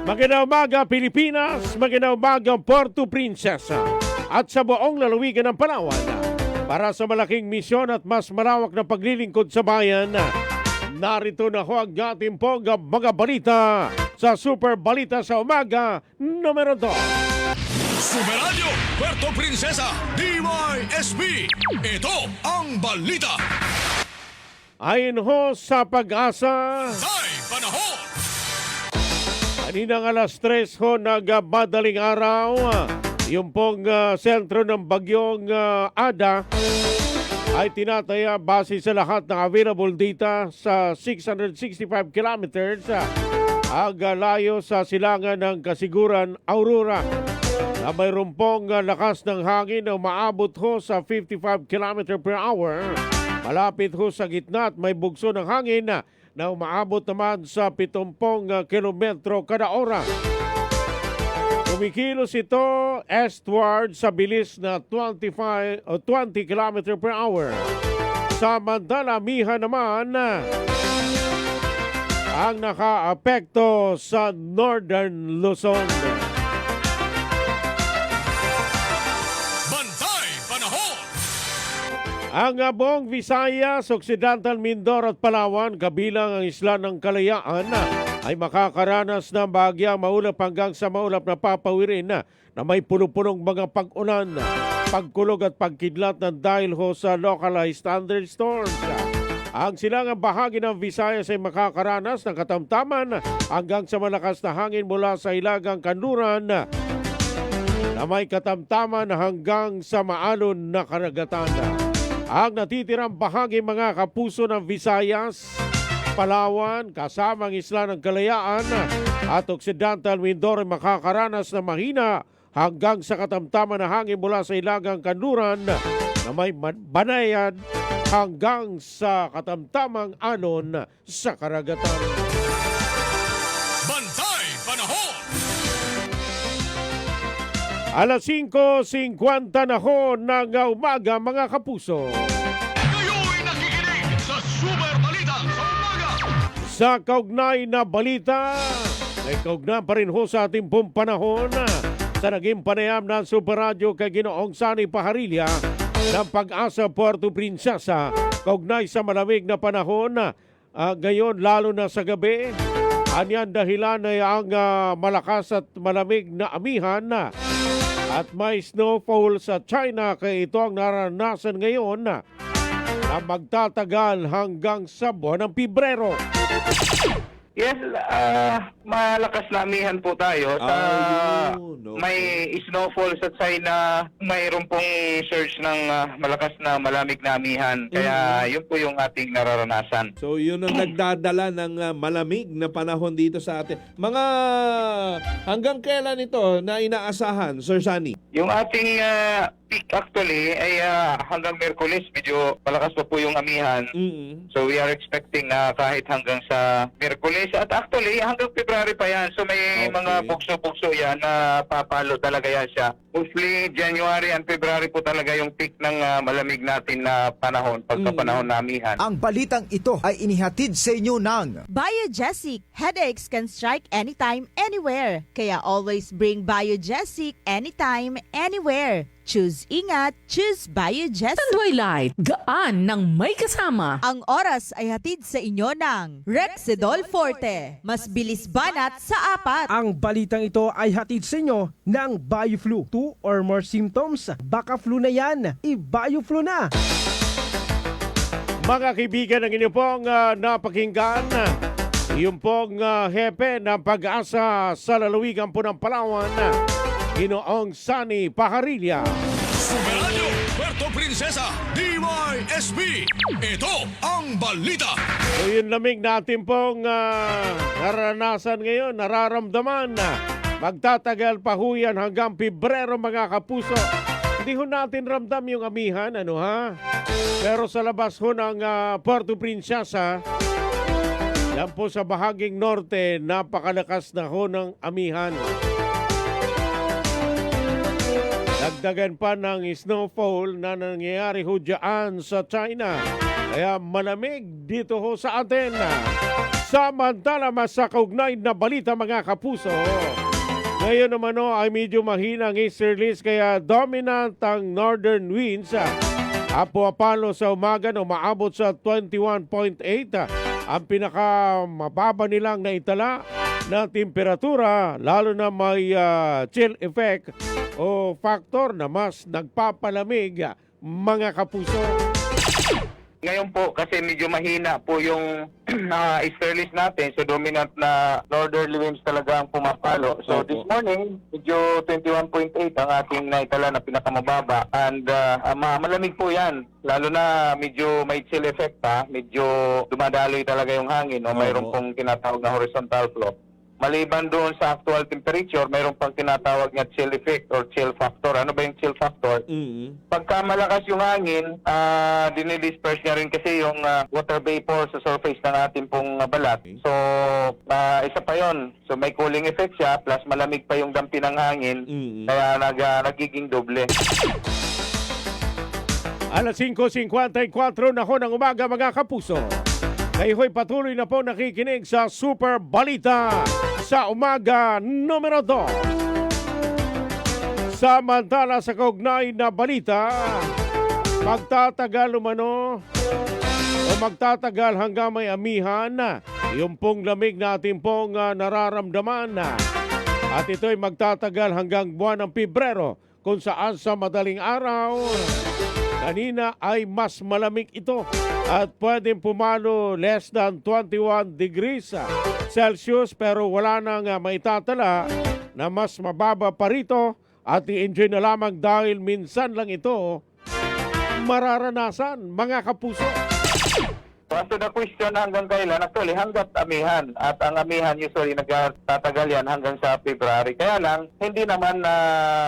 Magandang umaga, Pilipinas. Magandang umaga, Puerto Princesa. At sa buong lalawigan ng Palawan. Para sa malaking misyon at mas malawak na paglilingkod sa bayan, narito na ho ang ating pong mga balita sa Super Balita sa Umaga, numero 2. Super Radio, Puerto Princesa, DYSB. Ito ang balita. Ayon ho sa Pag-asa, Ay, panahon. kaninang alas 3 ho nagmadaling araw, yung pong sentro ng bagyong Ada ay tinataya base sa lahat ng available data sa 665 kilometers ang layo sa silangan ng Kasiguran, Aurora, na mayroon pong lakas ng hangin na umaabot ho sa 55 km per hour. Malapit ho sa gitna at may bugso ng hangin na umaabot naman sa 70 kilometro kada oras. Kumikilos ito eastward sa bilis na 20 km per hour. Samantala, Miha naman ang nakaapekto sa Northern Luzon. Bantay, panahon. Ang buong Visayas, Occidental Mindoro at Palawan, kabilang ang Isla ng Kalayaan, ay makakaranas ng bahagyang maulap hanggang sa maulap na papawirin na may puno-punong mga pag-ulan, pagkulog at pagkidlat ng dahil ho sa localized thunderstorms. Ang silangang bahagi ng Visayas ay makakaranas ng katamtaman hanggang sa malakas na hangin mula sa Hilagang Kanluran na may katamtaman hanggang sa maalon na karagatan. Ang natitirang bahagi mga kapuso ng Visayas, Palawan, kasamang Isla ng Kalayaan at Occidental Mindoro ay makakaranas na mahina hanggang sa katamtaman na hangin mula sa Hilagang Kanluran na may banayan hanggang sa katamtamang alon sa karagatan. Bantay, panahon. Alas 5:50 na ho ng umaga mga kapuso. Kayo'y nakikinig sa Super Balita sa Umaga. Sa kaugnay na balita, ay kaugnay pa rin ho sa ating pong panahon sa naging panayam ng Super Radio kay Ginoong Sani Paharilla ng Pag-asa Puerto Princesa. Kaugnay sa malamig na panahon, ngayon lalo na sa gabi, anyan dahilan ay ang malakas at malamig na amihan at may snowfall sa China kaya ito ang naranasan ngayon na magtatagal hanggang sa buwan ng Pebrero. Yes, malakas na amihan po tayo sa may snowfall sa China, mayroon pong surge ng malakas na malamig na amihan. Kaya yun po yung ating nararanasan. So yun ang nagdadala ng malamig na panahon dito sa atin. Mga hanggang kailan ito na inaasahan, Sir Sunny? Yung ating peak actually ay hanggang Miyerkules, medyo malakas pa po yung amihan. So we are expecting na kahit hanggang sa Miyerkules at actually hanggang February pa yan. So may mga bugso-bugso yan na papalo talaga yan siya. Mostly January and February po talaga yung peak ng malamig natin na panahon, pagkapanahon na amihan. Ang balitang ito ay inihatid sa inyo ng Biogesic. Headaches can strike anytime, anywhere. Kaya always bring Biogesic anytime, anywhere. Choose ingat, choose Biogesic. Twilight, gaan ng may kasama. Ang oras ay hatid sa inyo ng Rexidol Forte. Mas bilis banat sa apat. Ang balitang ito ay hatid sa inyo ng BioFlu. 2 or more symptoms, baka flu na yan, i-BioFlu na. Mga kaibigan, ang inyo pong napakinggan, yung pong hepe ng Pag-asa sa lalawigan po ng Palawan, Ginoong Sani Paharilla. Super Radio, Puerto Princesa, DYSB. Ito ang balita. So yun lamig natin pong naranasan ngayon, nararamdaman. Magtatagal pa ho yan hanggang Pebrero mga kapuso. Hindi ho natin ramdam yung amihan, ano ha? Pero sa labas ho ng Puerto Princesa, yan po sa bahaging norte, napakalakas na ho ng amihan. Dagdagan pa ng snowfall na nangyayari ho dyan sa China. Kaya malamig dito ho sa atin Samantala, mas sa kaugnay na balita mga kapuso. Ngayon naman ay medyo mahina ang easterlies kaya dominant ang northern winds. Pumapalo sa umaga na umaabot sa 21.8. Ang pinakamababa nilang naitala na temperatura, lalo na may chill effect o factor na mas nagpapalamig mga kapuso. Ngayon po, kasi medyo mahina po yung easterlies natin, so dominant na northerly winds talaga ang pumapalo. So this morning, medyo 21.8 ang ating naitala na pinakamababa. And malamig po yan, lalo na medyo may chill effect pa, medyo dumadaloy talaga yung hangin, no? Mayroon pong tinatawag na horizontal flow. Maliban doon sa actual temperature, mayroon pang tinatawag na chill effect or chill factor. Ano ba yung chill factor? Pagka malakas yung hangin, dinidisperse niya rin kasi yung water vapor sa surface ng ating pong balat. So, isa pa yon. So, may cooling effect siya, plus malamig pa yung dampi ng hangin, kaya nagiging doble. Alas 5:54 na ho ng umaga mga kapuso. Kayo'y patuloy na po nakikinig sa Super Balita sa umaga numero 2. Samantala sa kaugnay na balita, magtatagal umano o magtatagal hanggang may amihan yung pong lamig natin pong nararamdaman. At ito'y magtatagal hanggang buwan ng Pebrero kung saan sa madaling araw kanina ay mas malamig ito at pwedeng pumalo less than 21 degrees Celsius pero wala nang maitatala na mas mababa pa rito at i-enjoy na lamang dahil minsan lang ito mararanasan mga kapuso. So, as to the question hanggang kailan, actually hanggat amihan. At ang amihan usually nagtatagal yan hanggang sa February. Kaya lang, hindi naman na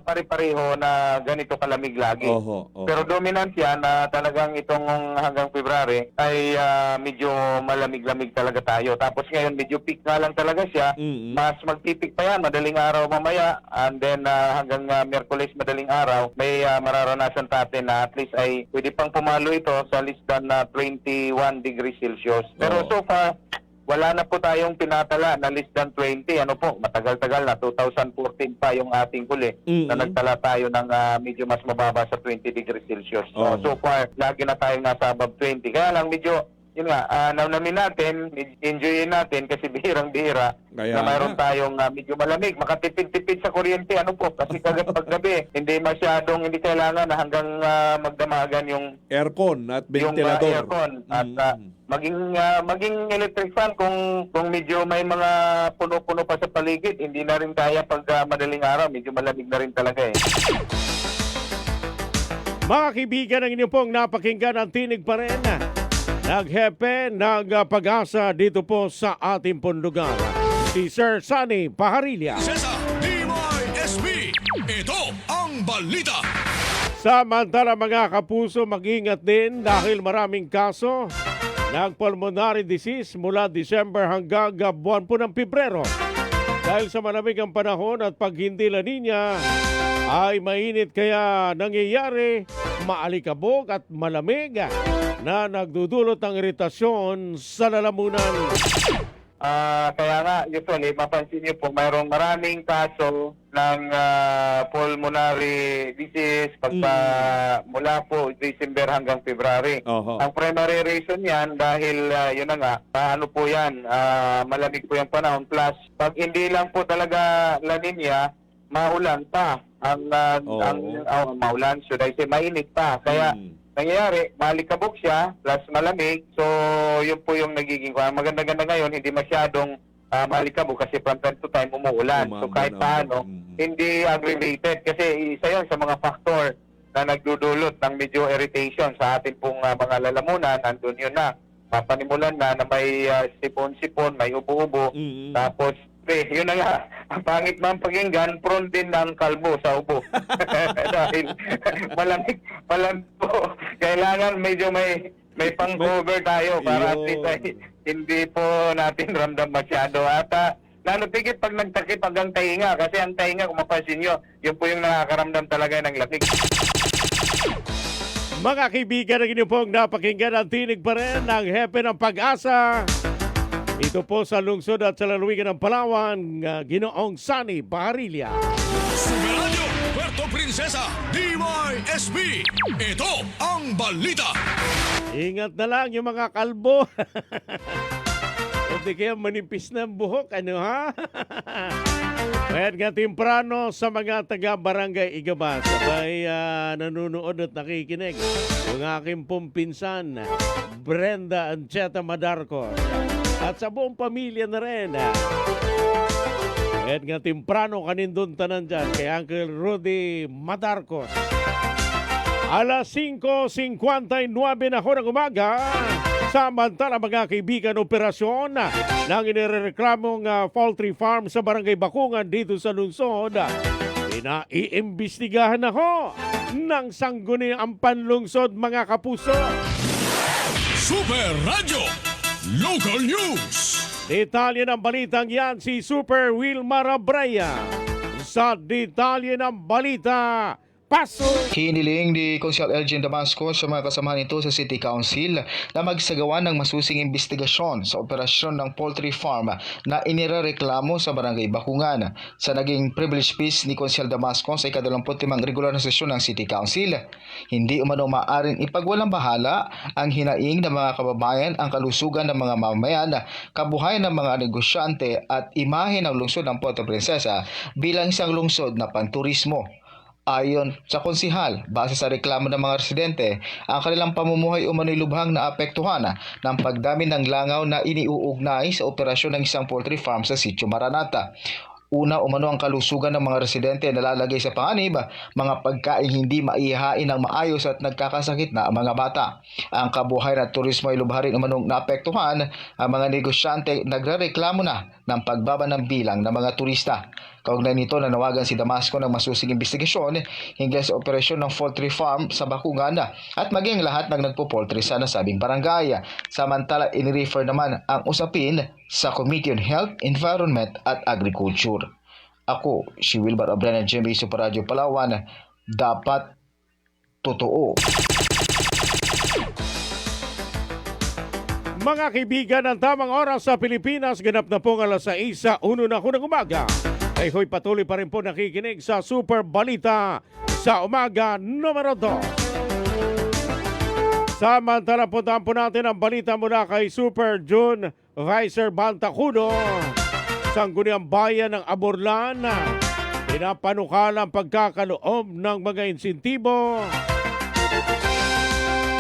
pare-pareho na ganito kalamig lagi. Pero dominant yan na talagang itong hanggang February ay medyo malamig-lamig talaga tayo. Tapos ngayon medyo peak nga lang talaga siya. Mas magpipik pa yan, madaling araw mamaya. And then hanggang Miyerkules madaling araw, may mararanasan natin na at least ay pwede pang pumalo ito sa less than 21 degrees Celsius. Pero so far, wala na po tayong pinatala na less than 20. Ano po, matagal-tagal na. 2014 pa yung ating huli na nagtala tayo ng medyo mas mababa sa 20 degrees Celsius. So far, lagi na tayong nasa above 20. Kaya lang medyo, yun nga, namin natin, enjoyin natin kasi bihirang-bihira na mayroon tayong medyo malamig. Makatipid-tipid sa kuryente, ano po, kasi kagat paggabi, hindi kailangan na hanggang magdamagan yung aircon at ventilador. Yung aircon. At maging electric fan kung medyo may mga puno-puno pa sa paligid, hindi na rin kaya pag madaling araw, medyo malamig na rin talaga eh. Mga kaibigan, ang inyo pong napakinggan ang tinig pa rin naghepe ng pag-asa dito po sa ating pong lugar. Si Sir Sunny Paharilla. Cesar DYSP, ito ang balita. Samantala mga kapuso, mag-ingat din dahil maraming kaso ng pulmonary disease mula December hanggang buwan po ng Pebrero. Dahil sa malamig ang panahon at pag hindi La Niña ay mainit kaya nangyayari maalikabok at malamig na nagdudulot ng iritasyon sa lalamunan. Kaya nga, usually, mapansin niyo po, mayroong maraming kaso ng pulmonary disease mula po December hanggang February. Ang primary reason yan dahil yun na nga, paano po yan, malamig po yung panahon. Plus, pag hindi lang po talaga La Niña, maulan pa. Maulan, should I say, mainit pa. Kaya, nangyayari, malikabok siya, plus malamig. So, yun po yung nagiging maganda-ganda ngayon, hindi masyadong malikabok kasi from time to time umuulan. So, kahit paano, hindi aggravated. Kasi isa yun sa mga factor na nagdudulot ng medyo irritation sa atin pong mga lalamunan. Andun yun na, papanimulan na may sipon-sipon, may ubo-ubo. Tapos, yun na nga, ang pangit man pakinggan, prone din ng kalbo sa ubo. Dahil malamig po. Kailangan medyo may pang-cover tayo para at least hindi po natin ramdam masyado. At lalo tigit pag nagtakip hanggang tainga. Kasi ang tainga, kung mapansin nyo, yun po yung nakakaramdam talaga ng lamig. Mga kaibigan, ang inyo pong napakinggan ang tinig pa rin ng hepe ng pag-asa. Ito po sa lungsod at sa lalawigan ng Palawan, Ginoong Sani Baharilla. Super Radio Puerto Princesa, DYSB. Ito ang balita. Ingat na lang yung mga kalbo. Hindi kaya manipis na ang buhok, ano ha? Kaya nga temprano sa mga taga-barangay Igabas, sabay nanonood at nakikinig. Yung aking pong pinsan, Brenda Ancheta Madarcos. At sa buong pamilya na rin. Kaya nga temprano kanindun tanan dyan kay Uncle Rudy Madarcos. Alas 5:59 na ho ng umaga. Samantala mga kaibigan, operasyon ng inireklamong poultry farm sa Barangay Bakungan dito sa lungsod. Pinaiimbestigahan na ho ng sangguniang panlungsod mga kapuso. Super Radio Local News. Detalye ng balitang yan si Super Wilmar Abraya. Sa detalye ng balita, paso! Hiniling ni Consul Elgin Damasco sa mga kasamahan nito sa City Council na magsagawa ng masusing investigasyon sa operasyon ng poultry farm na inirereklamo sa Barangay Bakungan. Sa naging privilege speech ni Consul Damasco sa ika-25 regular na sesyon ng City Council, hindi umano maaaring ipagwalang bahala ang hinaing ng mga kababayan ang kalusugan ng mga mamamayan, kabuhayan ng mga negosyante at imahe ng lungsod ng Puerto Princesa bilang isang lungsod na panturismo. Ayon sa konsihal, base sa reklamo ng mga residente, ang kanilang pamumuhay umano'y lubhang naapektuhan ng pagdami ng langaw na iniuugnay sa operasyon ng isang poultry farm sa Sitio Maranata. Una, umano ang kalusugan ng mga residente na lalagay sa panganib, mga pagkain hindi maihain ng maayos at nagkakasakit na ang mga bata. Ang kabuhayan at turismo ay lubha rin umanong naapektuhan, ang mga negosyante nagrereklamo na ng pagbaba ng bilang ng mga turista. Kaugnay nito, nanawagan si Damasco ng masusing investigasyon hinggil sa operasyon ng poultry farm sa Bakungan at maging lahat ng nagpo-poultry sa nasabing barangay. Samantala, inirefer naman ang usapin sa Committee on Health, Environment at Agriculture. Ako, si Wilbert Abreu ng GMA Super Radio Palawan. Dapat totoo. Mga kaibigan, ang tamang oras sa Pilipinas, ganap na pong alas 6:01 na ho ng umaga. Ay hoy, patuloy pa rin po nakikinig sa Super Balita sa umaga numero 2. Samantala, puntahan po natin ang balita mula kay Super June Vicer Bantacudo. Sangguniang bayan ng Aborlan, pinapanukala ang pagkakaloob ng mga insentibo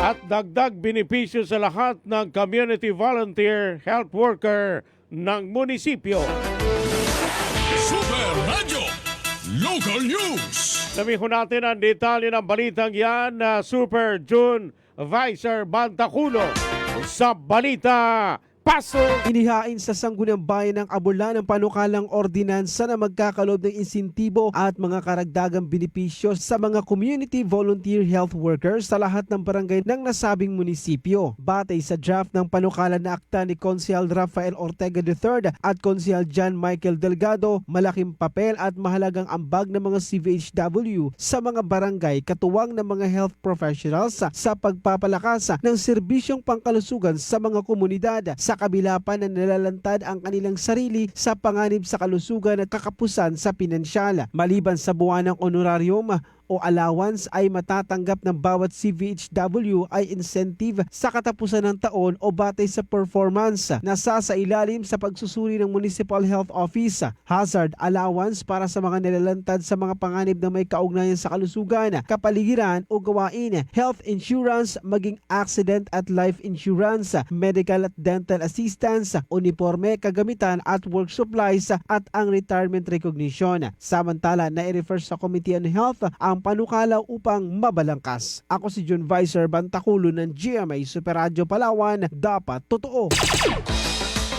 at dagdag benepisyo sa lahat ng community volunteer health worker ng munisipyo. Super Radio Local News. Namihon natin ang detalye ng balitang yan na Super June Vicer Bantaculo sa Balita Paso. Inihain sa Sangguniang Bayan ng Aborlan ang panukalang ordinansa na magkakaloob ng insentibo at mga karagdagang benepisyo sa mga community volunteer health workers sa lahat ng barangay ng nasabing munisipyo. Batay sa draft ng panukala na akta ni Konsehal Rafael Ortega III at Konsehal John Michael Delgado, malaking papel at mahalagang ambag ng mga CVHW sa mga barangay katuwang ng mga health professionals sa pagpapalakas ng serbisyong pangkalusugan sa mga komunidad, sa kabila pa na nalalantad ang kanilang sarili sa panganib sa kalusugan at kakapusan sa pinansyal. Maliban sa buwan ng honorarium o allowance ay matatanggap ng bawat CVHW ay incentive sa katapusan ng taon o batay sa performance na sasailalim sa pagsusuri ng Municipal Health Office, hazard allowance para sa mga nilalantad sa mga panganib na may kaugnayan sa kalusugan, kapaligiran o gawain, health insurance maging accident at life insurance, medical at dental assistance, uniforme, kagamitan at work supplies at ang retirement recognition. Samantala, na-refer sa Committee on Health ang panukala upang mabalangkas. Ako si John Vicer Bantaculo ng GMA Super Radio Palawan. Dapat totoo.